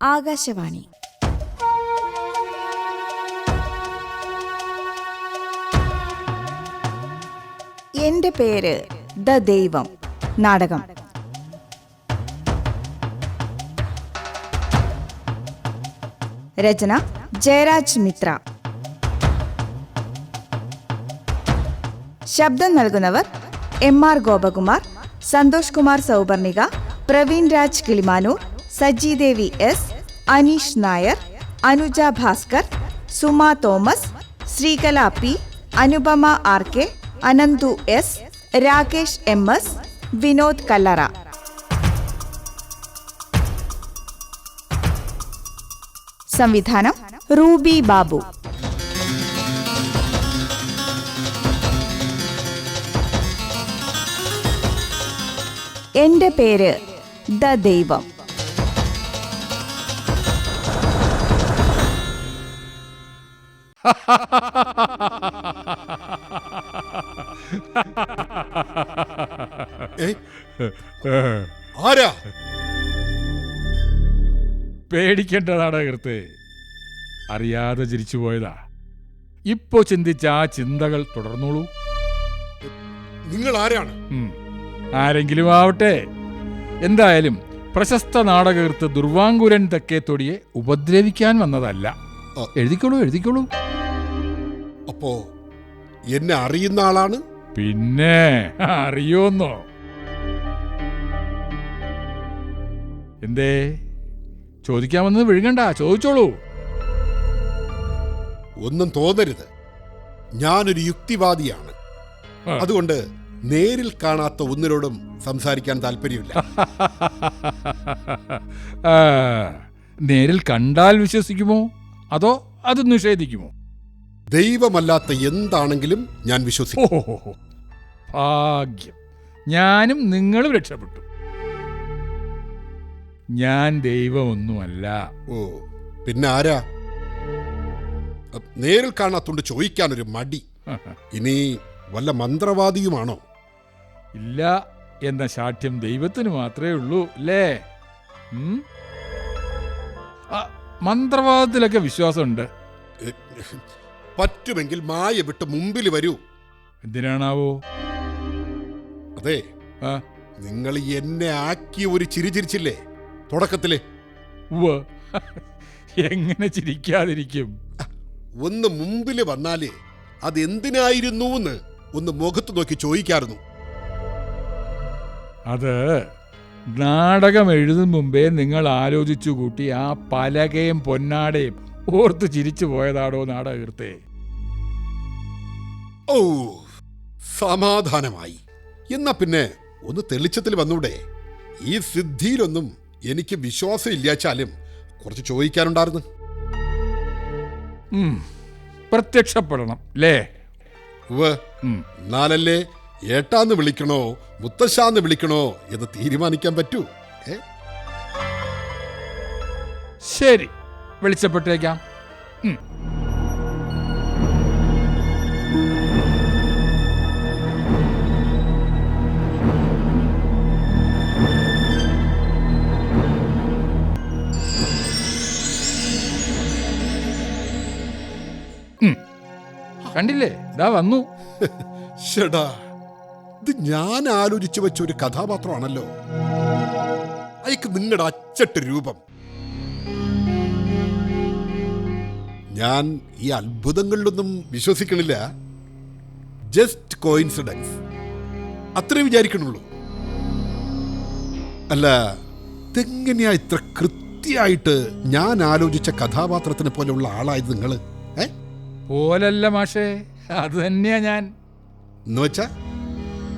ആകാശവാണി. എന്റെ പേര് ദ ദൈവം നാടകം. രചന ജയരാജ് മിത്ര. ശബ്ദം നൽകുന്നവർ MR Gopakumar, Santhosh Kumar Sauparnika, Praveen Raj Kilimanoor, Sajidevi S, Aneesh Nair, Anuja Bhaskar, Suma Thomas, Sreekala P, Anupama RK, Ananthu S, Rakesh MS, Vinod Kallara. സംവിധാനം റൂബി ബാബു. എന്റെ പേര് ദ ദൈവം. ആരാ? പേടിക്കേണ്ട നാടകൃത്ത്, അറിയാതെ ചിരിച്ചു പോയതാ. ഇപ്പോ ചിന്തിച്ച ആ ചിന്തകൾ തുടർന്നോളൂ. നിങ്ങൾ ആരാണ്? ആരെങ്കിലും ആവട്ടെ. എന്തായാലും പ്രശസ്ത നാടകൃത്ത് ദുർവാങ്കുരൻ തെക്കേത്തൊടിയെ ഉപദ്രവിക്കാൻ വന്നതല്ല. എഴുതിക്കോളൂ. അപ്പോ എന്നെ അറിയുന്ന ആളാണ്? പിന്നെ അറിയോന്നോ? എന്തേ ചോദിക്കാമെന്ന് വിഴുങ്ങണ്ട, ചോദിച്ചോളൂ. ഒന്നും തോന്നരുത്, ഞാനൊരു യുക്തിവാദിയാണ്. അതുകൊണ്ട് നേരിൽ കാണാത്ത ഒന്നിനോടും സംസാരിക്കാൻ താല്പര്യമില്ല. നേരിൽ കണ്ടാൽ വിശ്വസിക്കുമോ അതോ അത് നിഷേധിക്കുമോ? ദൈവമല്ലാത്ത എന്താണെങ്കിലും ഞാൻ വിശ്വസിക്കും. ഭാഗ്യം, ഞാനും നിങ്ങളും രക്ഷപ്പെട്ടു. ഞാൻ ദൈവമൊന്നുമല്ല. ഓ, പിന്നെ ആരാ? നേരിൽ കാണാത്തോണ്ട് ചോദിക്കാനൊരു മടി. ഇനി വല്ല മന്ത്രവാദിയുമാണോ? ഇല്ല എന്ന ശാഠ്യം ദൈവത്തിന് മാത്രമേ ഉള്ളൂ അല്ലേ? മന്ത്രവാദത്തിലൊക്കെ വിശ്വാസമുണ്ട്. പറ്റുമെങ്കിൽ മായ വിട്ട് മുമ്പിൽ വരൂ. എന്തിനാണാവോ? അതെ, നിങ്ങൾ എന്നെ ആക്കി ഒരു ചിരി ചിരിച്ചില്ലേ തുടക്കത്തില്? എങ്ങനെ ചിരിക്കാതിരിക്കും? ഒന്ന് മുമ്പില് വന്നാല് അതെന്തിനായിരുന്നു എന്ന് ഒന്ന് മുഖത്ത് നോക്കി ചോദിക്കായിരുന്നു. അത് നാടകം എഴുതും മുമ്പേ നിങ്ങൾ ആലോചിച്ചു കൂട്ടി ആ പലകയും പൊന്നാടയും ഓർത്ത് ചിരിച്ചു പോയതാടോ നാടകൃത്തെ? ഓ, സമാധാനമായി. എന്നാ പിന്നെ ഒന്ന് തെളിച്ചത്തിൽ വന്നൂടെ? ഈ സിദ്ധിയിലൊന്നും എനിക്ക് വിശ്വാസം ഇല്ലാച്ചാലും കുറച്ച് ചോദിക്കാനുണ്ടായിരുന്നു. പ്രത്യക്ഷപ്പെടണം അല്ലേ? എന്നാലല്ലേ ഏട്ടാന്ന് വിളിക്കണോ മുത്തശ്ശാന്ന് വിളിക്കണോ എന്ന് തീരുമാനിക്കാൻ പറ്റൂ. ശരി, വെളിച്ചപ്പെട്ടേക്കാം. കണ്ടില്ലേ, ഇതാ വന്നു. ഷടാ, ഇത് ഞാൻ ആലോചിച്ചു വെച്ച ഒരു കഥാപാത്രമാണല്ലോ. അയക്ക് നിങ്ങളുടെ അച്ചട്ട് രൂപം. ഞാൻ ഈ അത്ഭുതങ്ങളിലൊന്നും വിശ്വസിക്കണില്ല. ജസ്റ്റ് കോയിൻസിഡൻസ് അത്രേ വിചാരിക്കണുള്ളൂ. അല്ല, ഇതെങ്ങനെയാ ഇത്ര കൃത്യമായിട്ട് ഞാൻ ആലോചിച്ച കഥാപാത്രത്തിനെ പോലെയുള്ള ആളായത് നിങ്ങള്? പോലല്ല മാഷേ, അത് തന്നെയാ ഞാൻ. എന്നുവെച്ചാ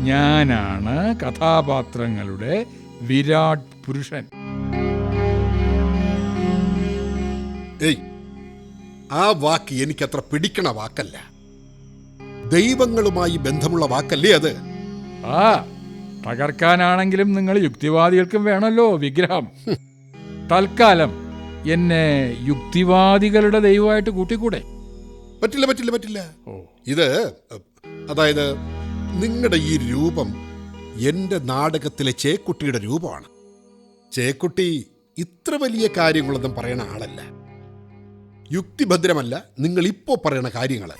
ഞാനാണ് കഥാപാത്രങ്ങളുടെ വിരാട് പുരുഷൻ. ഏയ്, ആ വാക്ക് എനിക്കത്ര പിടിക്കണ വാക്കല്ല. ദൈവങ്ങളുമായി ബന്ധമുള്ള വാക്കല്ലേ അത്? തകർക്കാനാണെങ്കിലും നിങ്ങൾ യുക്തിവാദികൾക്കും വേണമല്ലോ വിഗ്രഹം. തൽക്കാലം എന്നെ യുക്തിവാദികളുടെ ദൈവമായിട്ട് കൂട്ടിക്കൂടെ? പറ്റില്ല. ഇത് അതായത് നിങ്ങളുടെ ഈ രൂപം എന്റെ നാടകത്തിലെ ചേക്കുട്ടിയുടെ രൂപമാണ്. ചേക്കുട്ടി ഇത്ര വലിയ കാര്യങ്ങളൊന്നും പറയണ ആളല്ല. യുക്തിഭദ്രമല്ല നിങ്ങൾ ഇപ്പോ പറയണ കാര്യങ്ങൾ.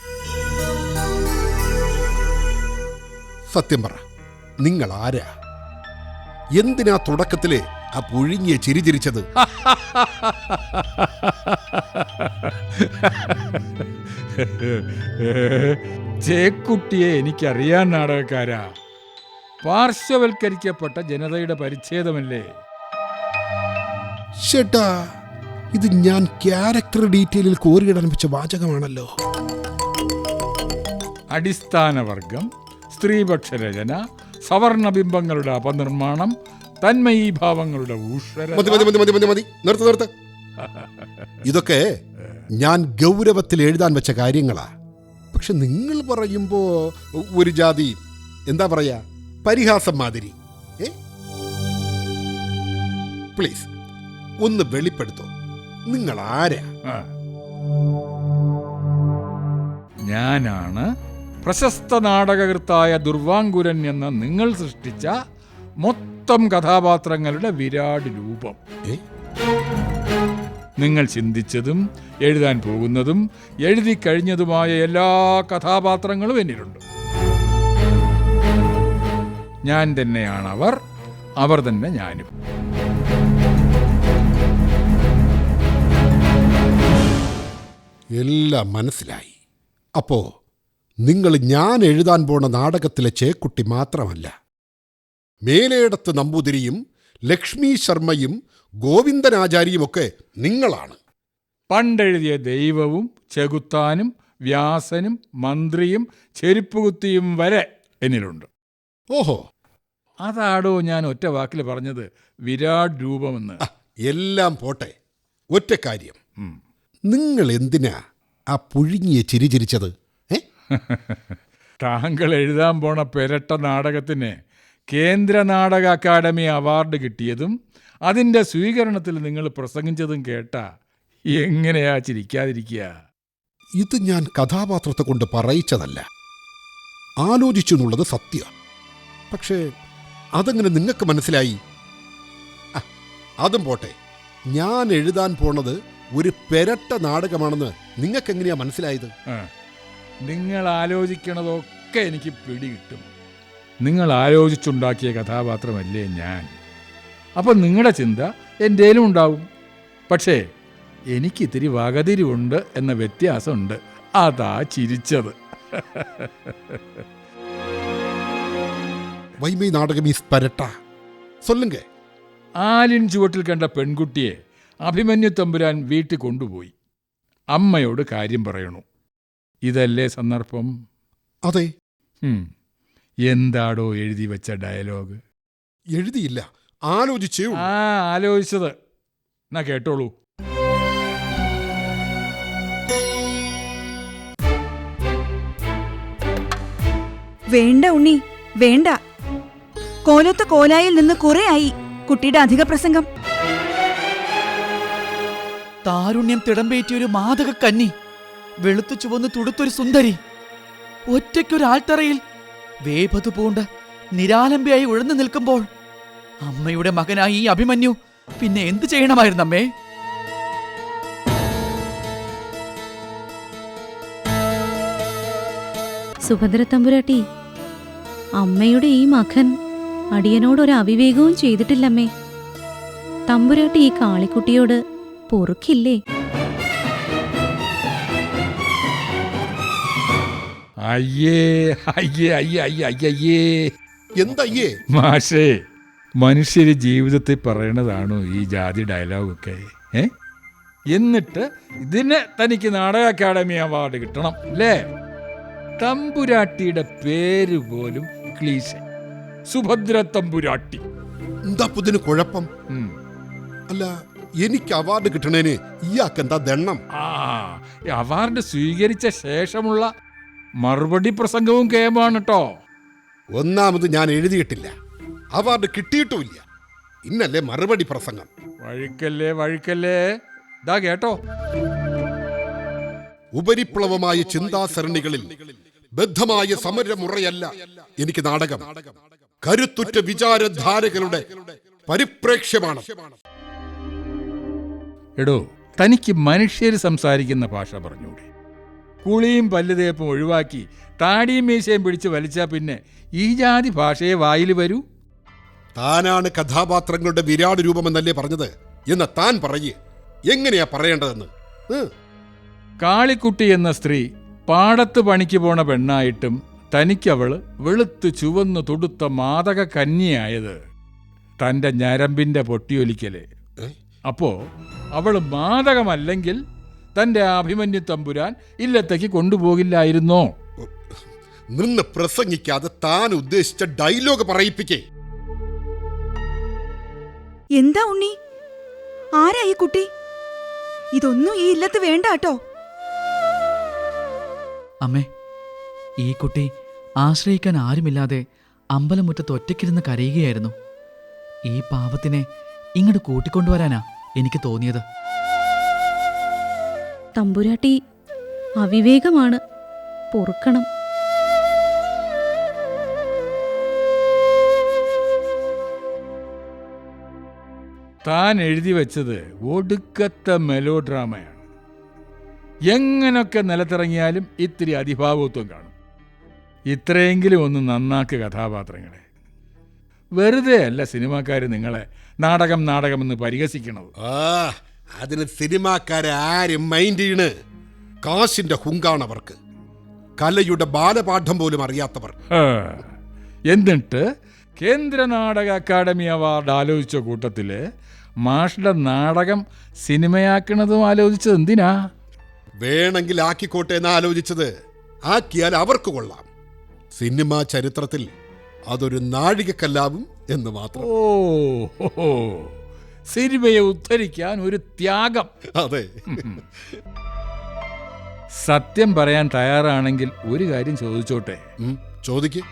സത്യം പറ, നിങ്ങൾ ആരാ? എന്തിനാ തുടക്കത്തില് ആ പുഴുങ്ങിയ ചിരിച്ചിരിച്ചത്? ചേക്കുട്ടിയെ എനിക്കറിയാൻ നാടകക്കാരാ. പാർശ്വവൽക്കരിക്കപ്പെട്ട ജനതയുടെ പരിച്ഛേദമല്ലേ? ചേട്ടാ, ഇത് ഞാൻ ക്യാരക്ടർ ഡീറ്റെയിലിൽ കോറിയിടാൻ വെച്ച വാചകമാണല്ലോ. അടിസ്ഥാനവർഗം, സ്ത്രീപക്ഷ രചന, സവർണബിംബങ്ങളുടെ അപനിർമ്മാണം, തന്മയീഭാവങ്ങളുടെ ഊഷ്വര. മതി. നിർത്ത്. ഇതൊക്കെ ഞാൻ ഗൗരവത്തിൽ എഴുതാൻ വെച്ച കാര്യങ്ങളാ. പക്ഷെ നിങ്ങൾ പറയുമ്പോ ഒരു ജാതി എന്താ പറയാ, പരിഹാസം മാതിരി. പ്ലീസ് ഒന്ന് വെളിപ്പെടുത്തോ, നിങ്ങൾ ആരാ? ഞാനാണ് പ്രശസ്ത നാടകകൃത്തായ ദുർവാങ്കുരൻ എന്ന നിങ്ങൾ സൃഷ്ടിച്ച മൊത്തം കഥാപാത്രങ്ങളുടെ വിരാട് രൂപം. നിങ്ങൾ ചിന്തിച്ചതും എഴുതാൻ പോകുന്നതും എഴുതി കഴിഞ്ഞതുമായ എല്ലാ കഥാപാത്രങ്ങളും എന്നിലുണ്ട്. ഞാൻ തന്നെയാണ് അവർ, അവർ തന്നെ ഞാനും. എല്ലാം മനസ്സിലായി. അപ്പോ നിങ്ങൾ ഞാൻ എഴുതാൻ പോണ നാടകത്തിലെ ചേക്കുട്ടി മാത്രമല്ല, മേലേടത്ത് നമ്പൂതിരിയും ലക്ഷ്മി ശർമ്മയും ഗോവിന്ദനാചാരിയുമൊക്കെ നിങ്ങളാണ്. പണ്ടെഴുതിയ ദൈവവും ചെകുത്താനും വ്യാസനും മന്ത്രിയും ചെരുപ്പുകുത്തിയും വരെ എന്നിലുണ്ട്. ഓഹോ, അതാടോ ഞാൻ ഒറ്റ വാക്കിൽ പറഞ്ഞത് വിരാട് രൂപമെന്ന്. എല്ലാം പോട്ടെ, ഒറ്റ കാര്യം, നിങ്ങൾ എന്തിനാ ആ പുഴുങ്ങിയ ചിരിച്ചിരിച്ചത്? താങ്കൾ എഴുതാൻ പോണ പെരട്ട നാടകത്തിന് കേന്ദ്ര നാടക അക്കാദമി അവാർഡ് കിട്ടിയതും അതിൻ്റെ സ്വീകരണത്തിൽ നിങ്ങൾ പ്രസംഗിച്ചതും കേട്ടാ എങ്ങനെയാ ചിരിക്കാതിരിക്കുക? ഇത് ഞാൻ കഥാപാത്രത്തെ കൊണ്ട് പറയിച്ചതല്ല, ആലോചിച്ചു എന്നുള്ളത് സത്യം. പക്ഷേ അതെങ്ങനെ നിങ്ങൾക്ക് മനസ്സിലായി? അതും പോട്ടെ, ഞാൻ എഴുതാൻ പോണത് ഒരു പെരട്ട നാടകമാണെന്ന് നിങ്ങൾക്കെങ്ങനെയാ മനസ്സിലായത്? നിങ്ങൾ ആലോചിക്കണതൊക്കെ എനിക്ക് പിടികിട്ടും. നിങ്ങൾ ആലോചിച്ചുണ്ടാക്കിയ കഥാപാത്രമല്ലേ ഞാൻ. അപ്പം നിങ്ങളുടെ ചിന്ത എൻ്റെയിലും ഉണ്ടാവും. പക്ഷേ എനിക്കിത്തിരി വകതിരിവുണ്ട് എന്ന വ്യത്യാസമുണ്ട്. അതാ ചിരിച്ചത്. വൈമൈ നാടകം ഈസ് പെരട്ട. സൊല്ലുങ്ക. ആലിൻ ചുവട്ടിൽ കണ്ട പെൺകുട്ടിയെ അഭിമന്യു തമ്പുരാൻ വീട്ടിൽ കൊണ്ടുപോയി. അമ്മയോട് കാര്യം പറയണു. ഇതല്ലേ സന്ദർഭം? അതെ. എന്താടോ എഴുതി വെച്ച ഡയലോഗ്? എഴുതിയില്ല, ആലോചിച്ചേ. ആലോചിച്ചത് എന്നാ കേട്ടോളൂ. വേണ്ട ഉണ്ണി, വേണ്ട. കോലത്തെ കോലായിൽ നിന്ന് കുറെ ആയി കുട്ടിയുടെ അധിക പ്രസംഗം. താരുണ്യം തിടമ്പേറ്റിയൊരു മാതക കന്നി, വെളുത്തു ചുവന്ന് തുടുത്തൊരു സുന്ദരി, ഒറ്റയ്ക്കൊരാൾത്തറയിൽ വേപതു പൂണ്ട് നിരാലംബയായി ഉഴന്നു നിൽക്കുമ്പോൾ അമ്മയുടെ മകനായി ഈ അഭിമന്യു പിന്നെ എന്തു ചെയ്യണമായിരുന്നമ്മേ? സുഭദ്ര തമ്പുരാട്ടി, അമ്മയുടെ ഈ മകൻ അടിയനോടൊരു അവിവേകവും ചെയ്തിട്ടില്ലമ്മേ. തമ്പുരാട്ടി ഈ കാളിക്കുട്ടിയോട് പൊറുക്കില്ലേ? അയ്യേ അയ്യേ അയ്യേ അയ്യേ അയ്യേ. എന്തയ്യേ? മാഷേ, മനുഷ്യര് ജീവിതത്തിൽ പറയണതാണോ ഈ ജാതി ഡയലോഗൊക്കെ? എന്നിട്ട് ഇതിന് തനിക്ക് നാടക അക്കാദമി അവാർഡ് കിട്ടണം അല്ലേ? തമ്പുരാട്ടിയുടെ പേര് പോലും ക്ലീശ, സുഭദ്ര തമ്പുരാട്ടി. എന്താ പുതിന് കുഴപ്പം? അല്ല, എനിക്ക് അവാർഡ് കിട്ടണേന് ഇയാൾക്കെന്താ ദണ്ണം? അവാർഡ് സ്വീകരിച്ച ശേഷമുള്ള മറുപടി പ്രസംഗവും കേമാണ് കേട്ടോ. ഒന്നാമത് ഞാൻ എഴുതിയിട്ടില്ല, അവാർഡ് കിട്ടിയിട്ടുമില്ല. ഇന്നല്ലേ മറുപടി പ്രസംഗം. വഴുക്കല്ലേ ദാ കേട്ടോ. ഉപരിപ്ലവമായ ചിന്താസരണികളിൽ ബദ്ധമായ സമരമുറയല്ല എനിക്ക് നാടകം. കരുത്തുറ്റ വിചാരധാരകളുടെ പരിപ്രേക്ഷ്യമാണ്. എടോ, തനിക്ക് മനുഷ്യർ സംസാരിക്കുന്ന ഭാഷ പറഞ്ഞൂടെ? കുളിയും പല്ലുതേപ്പും ഒഴിവാക്കി താടിയും മീശയും പിടിച്ച് വലിച്ചാൽ പിന്നെ ഈ ജാതി ഭാഷയെ വായിൽ വരൂ? താനാണ് കഥാപാത്രങ്ങളുടെ വിരാട് രൂപമെന്നല്ലേ പറഞ്ഞത്? എന്ന് താൻ പറയേ, എങ്ങനെയാ പറയേണ്ടതെന്ന്? കാളിക്കുട്ടി എന്ന സ്ത്രീ പാടത്ത് പണിക്ക് പോണ പെണ്ണായിട്ടും തനിക്കവള് വെളുത്ത് ചുവന്നു തുടുത്ത മാതക കന്യയായത് തൻ്റെ ഞരമ്പിൻ്റെ പൊട്ടിയൊലിക്കല്. അപ്പോ അവള് മാതകമല്ലെങ്കിൽ തൻ്റെ അഭിമന്യു തമ്പുരാൻ ഇല്ലത്തേക്ക് കൊണ്ടുപോകില്ലായിരുന്നോ? നിന്ന് പ്രസംഗിക്കാതെ താൻ ഉദ്ദേശിച്ച ഡയലോഗ് പറയിപ്പിക്കേ. എന്താ ഉണ്ണി, ആരാ ഈ കുട്ടി? ഇതൊന്നും ഈ ഇല്ലത്ത് വേണ്ട കേട്ടോ. അമ്മേ, ഈ കുട്ടി ആശ്രയിക്കാൻ ആരുമില്ലാതെ അമ്പലമുറ്റത്ത് ഒറ്റയ്ക്കിരുന്ന് കരയുകയായിരുന്നു. ഈ പാവത്തിനെ ഇങ്ങോട്ട് കൂട്ടിക്കൊണ്ടുവരാനാ എനിക്ക് തോന്നിയത്. തമ്പുരാട്ടി അവിവേകമാണ്, പൊറുക്കണം. താൻ എഴുതി വെച്ചത് ഒടുക്കത്തെ മെലോ ഡ്രാമയാണ്. എങ്ങനൊക്കെ നിലത്തിറങ്ങിയാലും ഇത്തിരി അതിഭാവത്വം കാണും. ഇത്രയെങ്കിലും ഒന്ന് നന്നാക്ക് കഥാപാത്രങ്ങളെ. വെറുതെ അല്ല സിനിമാക്കാർ നിങ്ങളെ നാടകമെന്ന് പരിഹസിക്കണത്. അതിന് സിനിമാക്കാരെ ആരും മൈൻഡ് ചെയ്യണ്? കാശിന്റെ ഹുങ്കാണവർക്ക്, കലയുടെ ബാലപാഠം പോലും അറിയാത്തവർ. എന്നിട്ട് കേന്ദ്ര നാടക അക്കാദമി അവാർഡ് ആലോചിച്ച കൂട്ടത്തില് മാഷ്ടെ നാടകം സിനിമയാക്കണതും ആലോചിച്ചത് എന്തിനാ? വേണമെങ്കിൽ ആക്കിക്കോട്ടെ എന്ന് ആലോചിച്ചത്. ആക്കിയാൽ അവർക്ക് കൊള്ളാം. സിനിമാ ചരിത്രത്തിൽ അതൊരു നാഴികക്കല്ലാവും എന്ന് മാത്രം. ഓ, സിനിമയെ ഉദ്ധരിക്കാൻ ഒരു ത്യാഗം. അതെ. സത്യം പറയാൻ തയ്യാറാണെങ്കിൽ ഒരു കാര്യം ചോദിച്ചോട്ടെ? ചോദിക്ക്.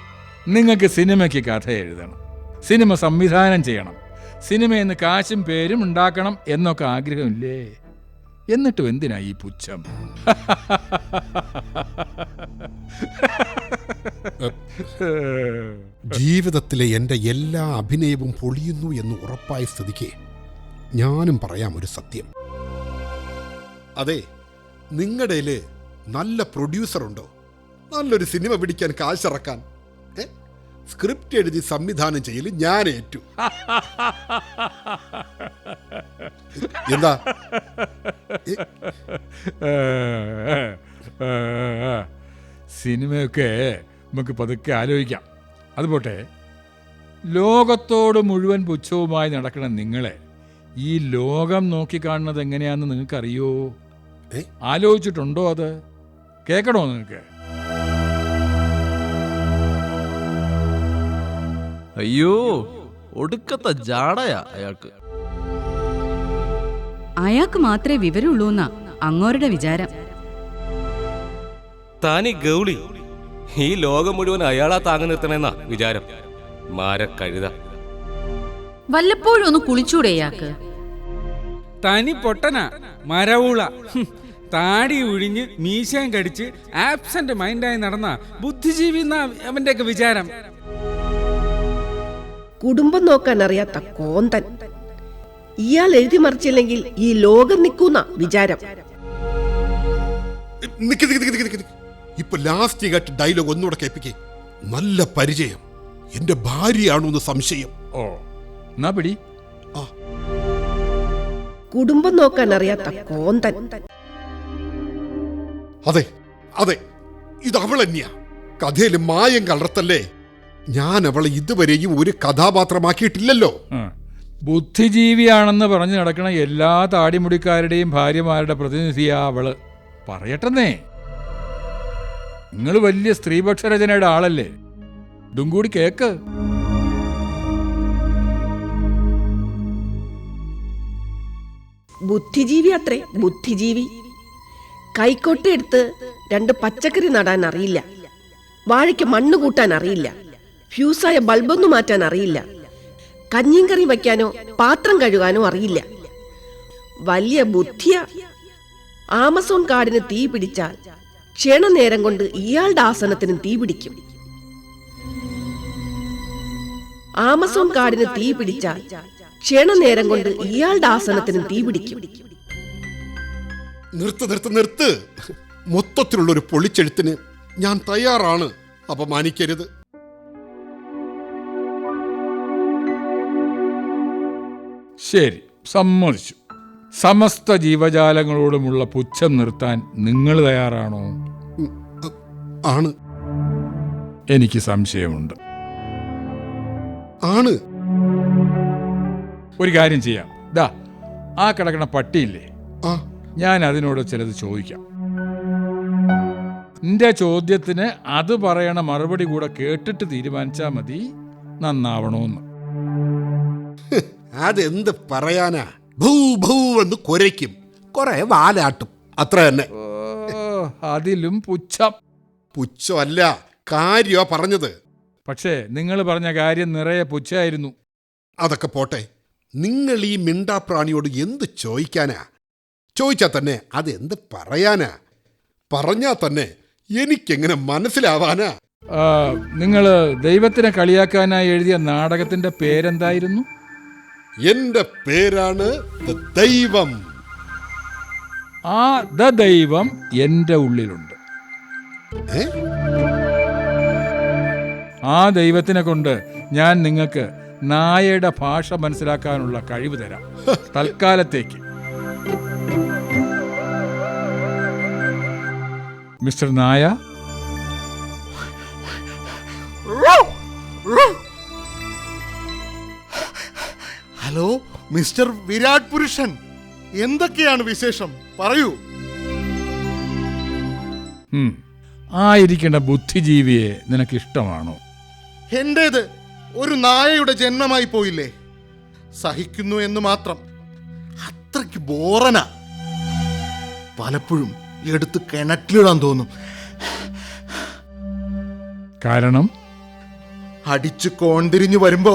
നിങ്ങൾക്ക് സിനിമയ്ക്ക് കഥ എഴുതണം, സിനിമ സംവിധാനം ചെയ്യണം, സിനിമയെന്ന് കാശും പേരും ഉണ്ടാക്കണം എന്നൊക്കെ ആഗ്രഹമില്ലേ? എന്നിട്ടും എന്തിനാ ഈ പുച്ഛം? ജീവിതത്തിലെ എൻ്റെ എല്ലാ അഭിനയവും പൊളിയുന്നു എന്ന് ഉറപ്പായ സ്ഥിതിക്ക് ഞാനും പറയാം ഒരു സത്യം. അതെ, നിങ്ങളുടെ നല്ല പ്രൊഡ്യൂസർ ഉണ്ടോ? നല്ലൊരു സിനിമ പിടിക്കാൻ കാശിറക്കാൻ. സ്ക്രിപ്റ്റ് എഴുതി സംവിധാനം ചെയ്യൽ ഞാൻ ഏറ്റു. എന്താ? സിനിമയൊക്കെ നമുക്ക് പതുക്കെ ആലോചിക്കാം. അതുപോട്ടെ, ലോകത്തോട് മുഴുവൻ പുച്ഛവുമായി നടക്കണ നിങ്ങളെ ഈ ലോകം നോക്കിക്കാണുന്നത് എങ്ങനെയാന്ന് നിങ്ങൾക്കറിയോ? ആലോചിച്ചിട്ടുണ്ടോ? അത് കേൾക്കണോ നിങ്ങൾക്ക്? അയ്യോ, ഒടുക്കത്തെ ജാടയാ അയാൾക്ക്. അയാൾക്ക് മാത്രമേ വിവരമുള്ളൂന്നാ അങ്ങോരുടെ വിചാരം. താനി ഗൗളി, ഈ ലോകം മുഴുവൻ അയാളാ താങ്ങി നിർത്തണെന്നാ വിചാരം. മാരക്കഴുത. വല്ലപ്പോഴും ഒന്ന് കുളിച്ചൂടെ അയാൾക്ക്? തനി പൊട്ടനാ, മരവുള. താടി ഒഴിഞ്ഞ് മീശയും കടിച്ച് ആബ്സെന്റ് മൈൻഡായി നടന്ന ബുദ്ധിജീവി എന്നാ അവന്റെയൊക്കെ വിചാരം. കുടുംബം നോക്കാൻ അറിയാത്ത കോന്തൻ. ഇയാൾ എഴുതി മറിച്ചില്ലെങ്കിൽ ഈ ലോകം നിൽക്കുന്ന വിചാരം. ഇപ്പൊ ലാസ്റ്റ് കേട്ട ഡയലോഗ് ഒന്നുകൂടെ കേൾപ്പിക്കേ. നല്ല പരിചയം. എന്റെ ഭാര്യയാണോന്ന് സംശയം. ഓ, എന്നാ പിടി. കുടുംബം നോക്കാൻ അറിയാത്ത കോന്തൻ. അതെ അതെ, ഇത് അവൾ തന്നെയാ. കഥയിൽ മായം കലർത്തല്ലേ. ഞാൻ അവളെ ഇതുവരെയും ഒരു കഥാപാത്രമാക്കിയിട്ടില്ലല്ലോ. ബുദ്ധിജീവിയാണെന്ന് പറഞ്ഞു നടക്കണ എല്ലാ താടിമുടിക്കാരുടെയും ഭാര്യമാരുടെ പ്രതിനിധിയാ അവള്. പറയട്ടെന്നേ, നിങ്ങൾ വലിയ സ്ത്രീപക്ഷ രചനയുടെ ആളല്ലേ, ഇതും കൂടി കേക്ക്. ബുദ്ധിജീവി അത്രേ, ബുദ്ധിജീവി. കൈക്കോട്ടെടുത്ത് 2 പച്ചക്കറി നടാൻ അറിയില്ല, വാഴയ്ക്ക് മണ്ണ് കൂട്ടാൻ അറിയില്ല, ഫ്യൂസായ ബൾബൊന്നും മാറ്റാൻ അറിയില്ല, കഞ്ഞിയും കറി വയ്ക്കാനോ പാത്രം കഴുകാനോ അറിയില്ല. വലിയ ബുദ്ധിയ. ആമസോൺ കാടിന് തീ പിടിച്ചാൽ ക്ഷണനേരം കൊണ്ട് ഇയാളുടെ ആസനത്തിനും തീ പിടിക്കും. ആമസോൺ കാടിന് തീ പിടിച്ചാൽ ക്ഷണനേരം കൊണ്ട് ഇയാളുടെ ആസനത്തിനും തീ പിടിക്കും. നിർത്ത്. മൊത്തത്തിലുള്ള ഒരു പൊളിച്ചെഴുത്തിന് ഞാൻ തയ്യാറാണ്. അപമാനിക്കരുത്. ശരി, സമ്മതിച്ചു. സമസ്ത ജീവജാലങ്ങളോടുമുള്ള പുച്ഛം നിർത്താൻ നിങ്ങൾ തയ്യാറാണോ? ആണ്. എനിക്ക് സംശയമുണ്ട്. ആണ്. ഒരു കാര്യം ചെയ്യാം. ദാ ആ കിടക്കണ പട്ടിയില്ലേ, ആ, ഞാൻ അതിനോട് ചിലത് ചോദിക്കാം. നിന്റെ ചോദ്യത്തിന് അത് പറയണ മറുപടി കൂടെ കേട്ടിട്ട് തീരുമാനിച്ചാൽ മതി നന്നാവണോന്ന്. അതെന്ത് പറയാനാ? ഭൂ ഭൂ എന്ന് കുരയ്ക്കും, കുറെ വാലാട്ടും, അത്ര തന്നെ. അതിലും പുച്ഛം. പുച്ഛമല്ല, കാര്യമാ പറഞ്ഞത്. പക്ഷേ നിങ്ങൾ പറഞ്ഞ കാര്യം നിറയെ പുച്ഛമായിരുന്നു. അതൊക്കെ പോട്ടെ, നിങ്ങൾ ഈ മിണ്ടാപ്രാണിയോട് എന്ത് ചോദിക്കാനാ? ചോദിച്ചാൽ തന്നെ അതെന്ത് പറയാനാ? പറഞ്ഞാൽ തന്നെ എനിക്കെങ്ങനെ മനസ്സിലാവാനാ? നിങ്ങൾ ദൈവത്തിനെ കളിയാക്കാനായി എഴുതിയ നാടകത്തിന്റെ പേരെന്തായിരുന്നു? എന്റെ പേരാണ് ദൈവം. ആ ദൈവം എന്റെ ഉള്ളിലുണ്ട്. ആ ദൈവത്തിനെ കൊണ്ട് ഞാൻ നിങ്ങൾക്ക് നായയുടെ ഭാഷ മനസ്സിലാക്കാനുള്ള കഴിവ് തരാം, തൽക്കാലത്തേക്ക്. മിസ്റ്റർ നായ, ഹലോ മിസ്റ്റർ വിരാട് പുരുഷൻ, എന്തൊക്കെയാണ് വിശേഷം? പറയൂ. ആയിരിക്കേണ്ട ബുദ്ധിജീവിയെ നിനക്ക് ഇഷ്ടമാണോ? എന്റേത് ഒരു നായയുടെ ജന്മമായി പോയില്ലേ? സഹിക്കുന്നു എന്ന് മാത്രം. അത്രയ്ക്ക് ബോറനാ. പലപ്പോഴും എടുത്ത് കിണറ്റിലിടാൻ തോന്നും. കാരണം അടിച്ചു കോണ്ടിരിഞ്ഞു വരുമ്പോ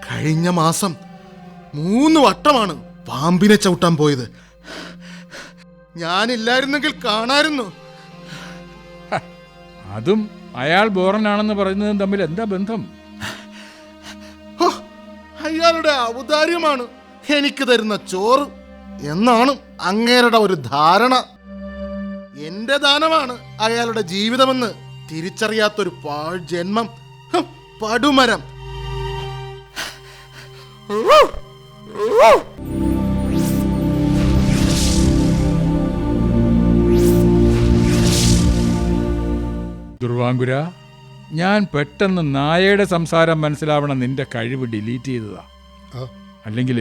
കഴിഞ്ഞ മാസം 3 വട്ടമാണ് പാമ്പിനെ ചവിട്ടാൻ പോയത്. ഞാനില്ലായിരുന്നെങ്കിൽ കാണായിരുന്നു. അതും അയാൾ ബോറനാണെന്ന് പറയുന്നതും തമ്മിൽ എന്താ ബന്ധം? അയാളുടെ ഔദാര്യമാണ് എനിക്ക് തരുന്ന ചോറ് എന്നാണ് അങ്ങേരുടെ ഒരു ധാരണ. എന്റെ ദാനമാണ് അയാളുടെ ജീവിതമെന്ന് തിരിച്ചറിയാത്തൊരു പാഴ് ജന്മം. പടുമരം. ദുർവാങ്കുര, ഞാൻ പെട്ടെന്ന് നായയുടെ സംസാരം മനസ്സിലാവണം നിന്റെ കഴിവ് ഡിലീറ്റ് ചെയ്തതാ. അല്ലെങ്കിൽ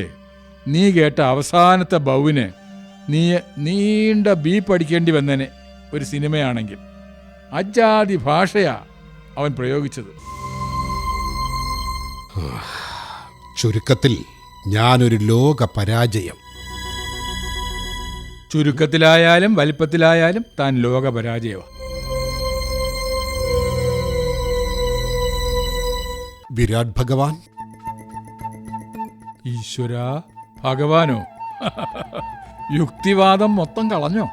നീ കേട്ട അവസാനത്തെ ബൗവിന് നീ നീണ്ട ബീപ്പ് അടിക്കേണ്ടി വന്നേനെ. ഒരു സിനിമയാണെങ്കിൽ അജാതി ഭാഷയാ അവൻ പ്രയോഗിച്ചത്. ചുരുക്കത്തിൽ ഞാനൊരു ലോക പരാജയം. ചുരുക്കത്തിലായാലും വലിപ്പത്തിലായാലും താൻ ലോക പരാജയമാണ്. വിരാട് ഭഗവാൻ. ഈശ്വര, ഭഗവാനോ? യുക്തിവാദം മൊത്തം കളഞ്ഞോ?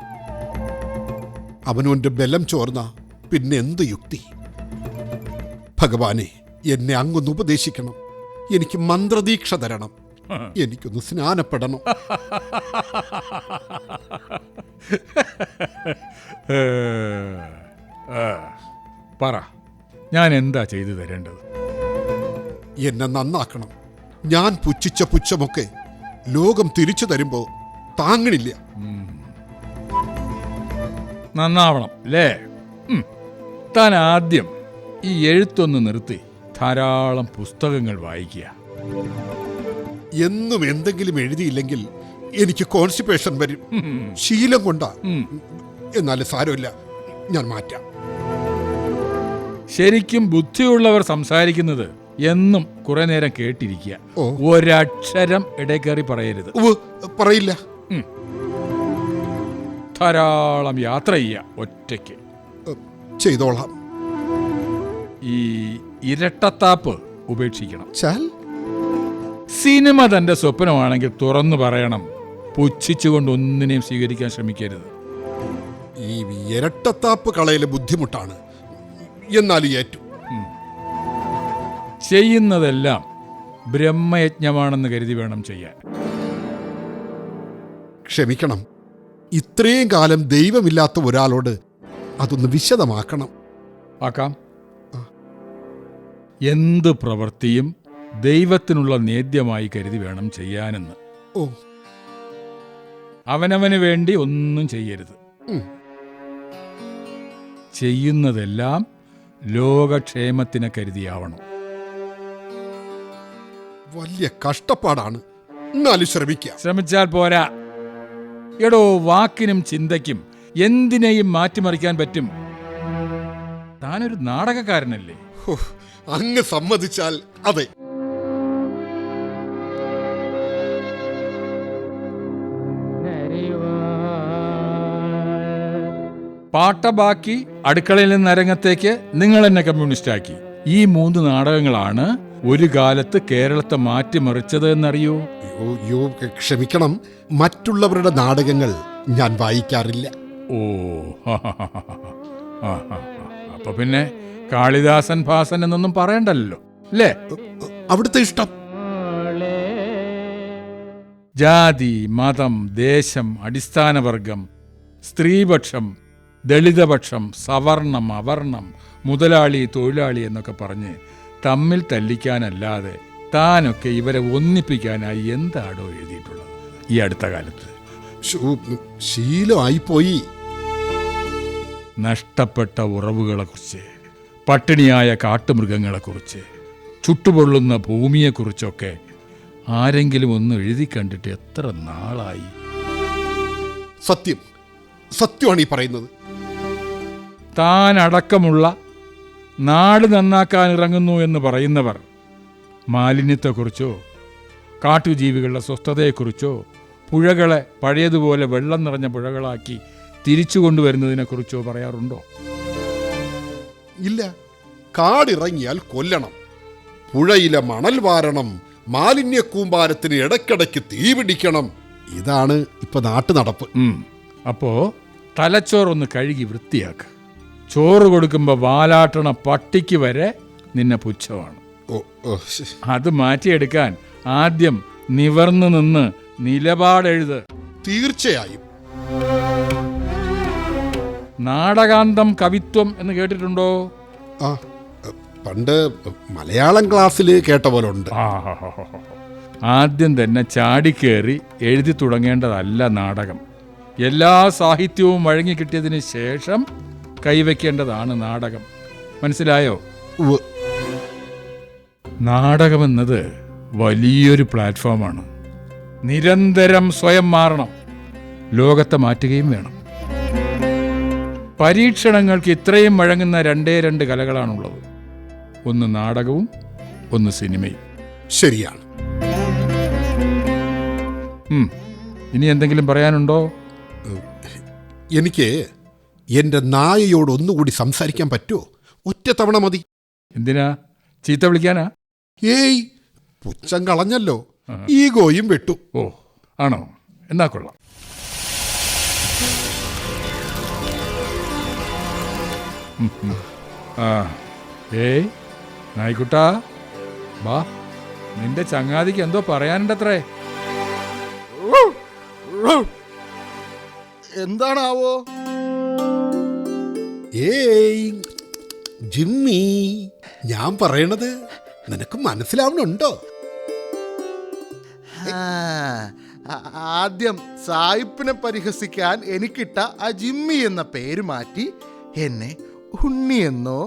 അവനോന്റെ ബലം ചോർന്ന പിന്നെ എന്ത് യുക്തി? ഭഗവാനെ, എന്നെ അങ്ങൊന്ന് ഉപദേശിക്കണം. എനിക്ക് മന്ത്രദീക്ഷ തരണം. എനിക്കൊന്ന് സ്നാനപ്പെടണം. പറ, ഞാൻ എന്താ ചെയ്തു തരേണ്ടത്? എന്നെ നന്നാക്കണം. ഞാൻ പുച്ഛിച്ച പുച്ഛമൊക്കെ ലോകം തിരിച്ചു തരുമ്പോ താങ്ങണില്ല. നന്നാവണം അല്ലേ? താൻ ആദ്യം ഈ എഴുത്തൊന്ന് നിർത്തി ധാരാളം പുസ്തകങ്ങൾ വായിക്കുക. എന്നും എന്തെങ്കിലും എഴുതിയില്ലെങ്കിൽ എനിക്ക് കോൺസ്റ്റിപ്പേഷൻ വരും. ശീലം കൊണ്ടാ. എന്നാലും സാരമില്ല, ഞാൻ മാറ്റാം. ശരിക്കും ബുദ്ധിയുള്ളവർ സംസാരിക്കുന്നത് എന്നും കുറെ നേരം കേട്ടിരിക്കുക. ഒരക്ഷരം ഇടയ്ക്കേറി പറയരുത്. പറയില്ല. ധാരാളം യാത്ര ചെയ്യുക ഒറ്റയ്ക്ക്. ചെയ്തോളാം. ഈ ഇരട്ടത്താപ്പ് ഉപേക്ഷിക്കണം. സിനിമ തന്റെ സ്വപ്നമാണെങ്കിൽ തുറന്നു പറയണം. പുച്ഛിച്ചുകൊണ്ട് ഒന്നിനെയും സ്വീകരിക്കാൻ ശ്രമിക്കരുത്. ഈ ഇരട്ടത്താപ്പ് കളയിലെ ബുദ്ധിമുട്ടാണ്. എന്നാലും ഏറ്റു. ചെയ്യുന്നതെല്ലാം ബ്രഹ്മയജ്ഞമാണെന്ന് കരുതി വേണം ചെയ്യാൻ. ക്ഷമിക്കണം, ഇത്രയും കാലം ദൈവമില്ലാത്ത ഒരാളോട് അതൊന്ന് വിശദമാക്കണം. ആക്കാം. എന്ത് പ്രവൃത്തിയും ദൈവത്തിനുള്ള നേദ്യമായി കരുതി വേണം ചെയ്യാനെന്ന്. ഓ, അവനവന് വേണ്ടി ഒന്നും ചെയ്യരുത്. ചെയ്യുന്നതെല്ലാം ലോകക്ഷേമത്തിനെ കരുതിയാവണം. വലിയ കഷ്ടപ്പാടാണ്. എന്നാലും ശ്രമിക്കാം. ശ്രമിച്ചാൽ പോരാ. എടോ, വാക്കിനും ചിന്തയ്ക്കും എന്തിനേയും മാറ്റിമറിക്കാൻ പറ്റും. താനൊരു നാടകക്കാരനല്ലേ? അങ്ങ് സമ്മതിച്ചാൽ അതെ. പാട്ട ബാക്കി അടുക്കളയിൽ നിന്ന് അരങ്ങത്തേക്ക് നിങ്ങൾ എന്നെ കമ്മ്യൂണിസ്റ്റാക്കി. ഈ 3 നാടകങ്ങളാണ് ഒരു കാലത്ത് കേരളത്തെ മാറ്റിമറിച്ചത് എന്നറിയോ? യോ, ക്ഷമിക്കണം, മറ്റുള്ളവരുടെ നാടകങ്ങൾ ഞാൻ വായിക്കാറില്ല. ഓ, അപ്പൊ പിന്നെ കാളിദാസൻ ഭാസൻ എന്നൊന്നും പറയണ്ടല്ലോ അല്ലേ? അവിടുത്തെ ഇഷ്ടം. ജാതി, മതം, ദേശം, അടിസ്ഥാനവർഗം, സ്ത്രീപക്ഷം, ദളിതപക്ഷം, സവർണം, അവർണം, മുതലാളി, തൊഴിലാളി എന്നൊക്കെ പറഞ്ഞ് തമ്മിൽ തല്ലിക്കാനല്ലാതെ താനൊക്കെ ഇവരെ ഒന്നിപ്പിക്കാനായി എന്താടോ എഴുതിയിട്ടുള്ളത് ഈ അടുത്ത കാലത്ത്? ശീലമായിപ്പോയി. നഷ്ടപ്പെട്ട ഉറവുകളെക്കുറിച്ച്, പട്ടിണിയായ കാട്ടുമൃഗങ്ങളെക്കുറിച്ച്, ചുട്ടുപൊള്ളുന്ന ഭൂമിയെക്കുറിച്ചൊക്കെ ആരെങ്കിലും ഒന്ന് എഴുതി കണ്ടിട്ട് എത്ര നാളായി? സത്യം, സത്യമാണ് ഈ പറയുന്നത്. താൻ അടക്കമുള്ള നാട് നന്നാക്കാൻ ഇറങ്ങുന്നു എന്ന് പറയുന്നവർ മാലിന്യത്തെക്കുറിച്ചോ കാട്ടുജീവികളുടെ സ്വസ്ഥതയെക്കുറിച്ചോ പുഴകളെ പഴയതുപോലെ വെള്ളം നിറഞ്ഞ പുഴകളാക്കി തിരിച്ചു കൊണ്ടുവരുന്നതിനെക്കുറിച്ചോ പറയാറുണ്ടോ? ഇല്ല. കാടിറങ്ങിയാൽ കൊല്ലണം, പുഴയിലെ മണൽ വാരണം, മാലിന്യ കൂമ്പാരത്തിന് ഇടയ്ക്കിടയ്ക്ക് തീ പിടിക്കണം. ഇതാണ് ഇപ്പൊ നാട്ടു നടപ്പ്. അപ്പോ തലച്ചോറൊന്ന് കഴുകി വൃത്തിയാക്ക്. ചോറ് കൊടുക്കുമ്പോൾ വാലാട്ടണ പട്ടിക്ക് വരെ നിന്നെ പുച്ഛമാണ്. അത് മാറ്റിയെടുക്കാൻ ആദ്യം നിവർന്നു നിന്ന് നിലപാടെഴുത്. തീർച്ചയായും. നാടകാന്തം കവിത്വം എന്ന് കേട്ടിട്ടുണ്ടോ? ആ, പണ്ട് മലയാളം ക്ലാസ്സിൽ കേട്ട പോലെ ഉണ്ട്. ആദ്യം തന്നെ ചാടിക്കേറി എഴുതി തുടങ്ങേണ്ടതല്ല നാടകം. എല്ലാ സാഹിത്യവും വഴങ്ങിക്കിട്ടിയതിന് ശേഷം കൈവയ്ക്കേണ്ടതാണ് നാടകം. മനസ്സിലായോ? നാടകമെന്നത് വലിയൊരു പ്ലാറ്റ്ഫോമാണ്. നിരന്തരം സ്വയം മാറണം, ലോകത്തെ മാറ്റുകയും വേണം. പരീക്ഷണങ്ങൾക്ക് ഇത്രയും വഴങ്ങുന്ന 2 കലകളാണുള്ളത്. ഒന്ന് നാടകവും ഒന്ന് സിനിമയും. ശരിയാണ്. ഇനി എന്തെങ്കിലും പറയാനുണ്ടോ? എനിക്ക് എൻ്റെ നായയോട് ഒന്നുകൂടി സംസാരിക്കാൻ പറ്റുമോ? ഒറ്റ തവണ മതി. എന്തിനാ? ചീത്ത വിളിക്കാനാ? ഏയ്, പുച്ഛം കളഞ്ഞല്ലോ, ഈഗോയും വെട്ടു. ഓ, ആണോ? എന്നാ കൊള്ളാം. ഏയ് നായിക്കുട്ടാ, ബാ, നിന്റെ ചങ്ങാതിക്ക് എന്തോ പറയാനുണ്ടത്രേ. എന്താണാവോ? ഏയ് ജിമ്മി, ഞാൻ പറയണത് നിനക്ക് മനസ്സിലാവണുണ്ടോ? ആദ്യം സായിപ്പിനെ പരിഹസിക്കാൻ എനിക്കിട്ട ആ ജിമ്മി എന്ന പേര് മാറ്റി എന്നെ ഉണ്ണി എന്നോ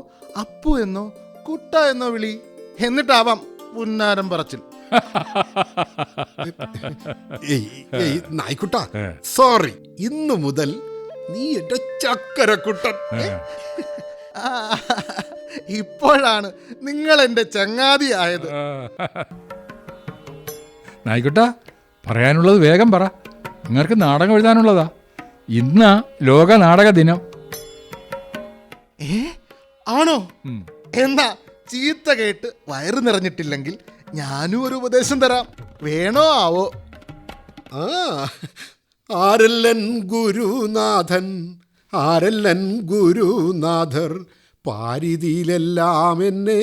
അപ്പു എന്നോ കുട്ട എന്നോ വിളി. എന്നിട്ടാവാം പുന്നാരം പറച്ചിൽ. നായിക്കുട്ട, സോറി. ഇന്നു മുതൽ നീ എന്റെ ചക്കരക്കുട്ടൻ. ഇപ്പോഴാണ് നിങ്ങൾ എന്റെ ചങ്ങാതി ആയത്. നായിക്കുട്ട, പറയാനുള്ളത് വേഗം പറ. നിങ്ങൾക്ക് നാടകം എഴുതാനുള്ളതാ. ഇന്നാ ലോക നാടക ദിനം. ആണോ? എന്നാ ചീത്ത കേട്ട് വയറ് നിറഞ്ഞിട്ടില്ലെങ്കിൽ ഞാനും ഒരു ഉപദേശം തരാം. വേണോ ആവോ? ആരല്ലൻ ഗുരുനാഥൻ, ആരല്ലൻ ഗുരുനാഥർ, പാരിതിയിലെല്ലാം എന്നെ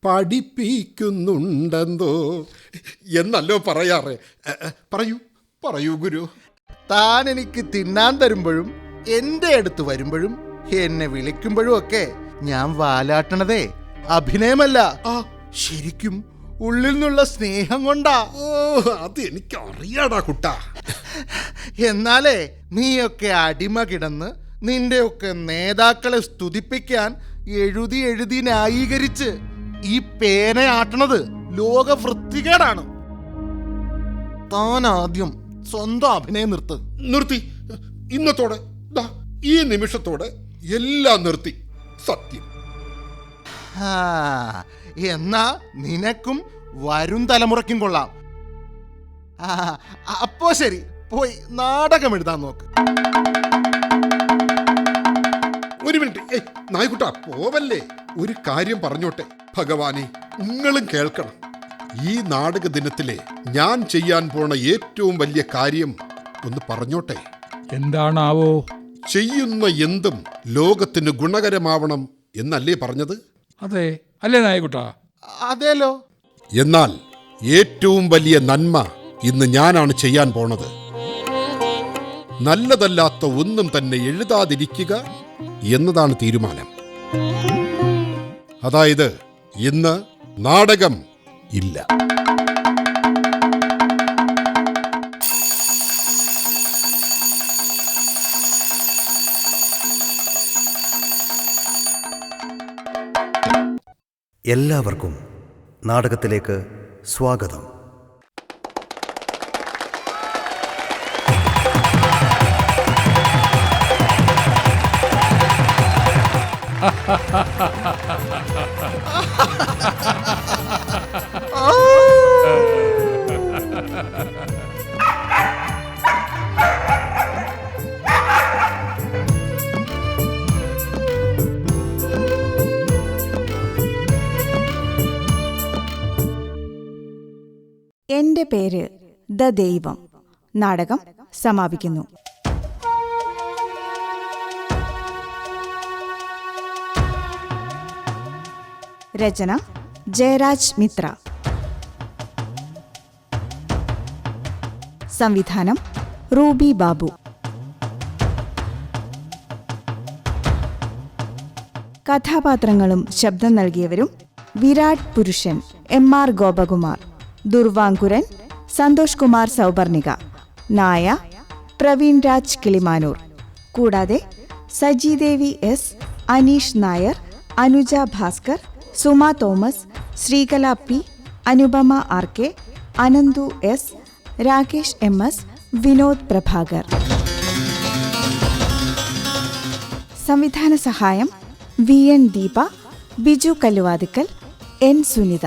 പഠിപ്പിക്കുന്നുണ്ടെന്തോ എന്നല്ലോ പറയാറ്. പറയൂ പറയൂ ഗുരു. താൻ എനിക്ക് തിന്നാൻ തരുമ്പോഴും എൻ്റെ അടുത്ത് വരുമ്പോഴും എന്നെ വിളിക്കുമ്പോഴും ഒക്കെ ഞാൻ വാലാട്ടണതേ അഭിനയമല്ല, ശരിക്കും ഉള്ളിൽ നിന്നുള്ള സ്നേഹം കൊണ്ടാ. ഓ, അത് എനിക്ക് അറിയാടാ കുട്ടാ. എന്നാലേ നീയൊക്കെ അടിമ കിടന്ന് നിന്റെയൊക്കെ നേതാക്കളെ സ്തുതിപ്പിക്കാൻ എഴുതി എഴുതി ന്യായീകരിച്ച് ഈ പേനയാട്ടണത് ലോക വൃത്തികേടാണ്. താൻ ആദ്യം സ്വന്തം അഭിനയം നിർത്തി. ഇന്നത്തോടെ, ഈ നിമിഷത്തോടെ എല്ലാം നിർത്തി. സത്യം. എന്നാ നിനക്കും വരും തലമുറയ്ക്കും കൊള്ളാം. അപ്പോ ശരി, പോയി നാടകം എഴുതാൻ നോക്ക്. ഒരു മിനിറ്റ് നായ്ക്കുട്ടാ, പോവല്ലേ. ഒരു കാര്യം പറഞ്ഞോട്ടെ. ഭഗവാനെ, നിങ്ങളും കേൾക്കണം. ഈ നാടക ദിനത്തിലെ ഞാൻ ചെയ്യാൻ പോണ ഏറ്റവും വലിയ കാര്യം ഒന്ന് പറഞ്ഞോട്ടെ. എന്താണാവോ? ചെയ്യുന്ന എന്തും ലോകത്തിന് ഗുണകരമാവണം എന്നല്ലേ പറഞ്ഞത്? അതെ അല്ലേ നായകുട്ടാ? അതേലോ. എന്നാൽ ഏറ്റവും വലിയ നന്മ ഇന്ന് ഞാനാണ് ചെയ്യാൻ പോണത്. നല്ലതല്ലാത്ത ഒന്നും തന്നെ എഴുതാതിരിക്കുക എന്നതാണ് തീരുമാനം. അതായത് ഇന്ന് നാടകം ഇല്ല. എല്ലാവർക്കും നാടകത്തിലേക്ക് സ്വാഗതം. എന്റെ പേര് ദ ദൈവം. നാടകം സമാപിക്കുന്നു. രചന ജയരാജ് മിത്ര. സംവിധാനം റൂബി ബാബു. കഥാപാത്രങ്ങളും ശബ്ദം നൽകിയവരും: വിരാട് പുരുഷൻ എം.ആർ. ഗോപകുമാർ, ദുർവാങ്കുരൻ സന്തോഷ് കുമാർ സൗപർണിക, നായ പ്രവീൺ രാജ് കിളിമാനൂർ. കൂടാതെ Sajidevi S, Aneesh Nair, Anuja Bhaskar, Suma Thomas, Sreekala P, Anupama R K, Ananthu S, Rakesh M S, Vinod Prabhakar. സംവിധാന സഹായം V N Deepa, Biju Kalluvathukkal, N Sunitha.